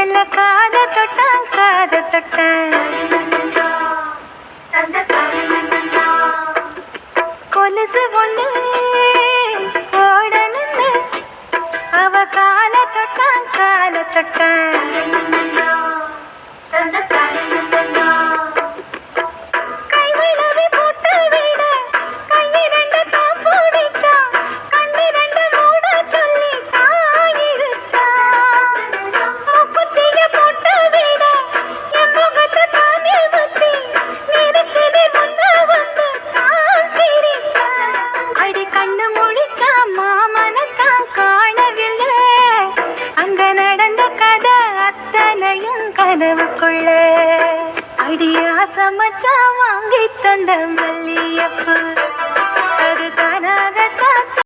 மெல்ல காத தொட்டான் காத தொட்டான் கொலுசு ஒண்ணு ஓட நின்னு அவ கால தொட்டான் கால தொட்டான் கைவிளவி போட்டு விட கையிரண்டு தான் பூடிச்சான் கண்ணிரண்டு மூட சொல்லி தாயிழுத்தான் முக்குத்திய போட்டு விட என் முகத்தை தானே வத்தி நிறுத்தினே முன்ன வந்து தான் சிரித்தான் அடி கண்ணு முடிச்சா மாமனத்தான் காணவில்லை அங்க நடந்த கதை அத்தனையும் கனவுக்குள்ள அடியா சமைச்சா வாங்கி தந்த மல்லியப்பு அது தானாகத்தான்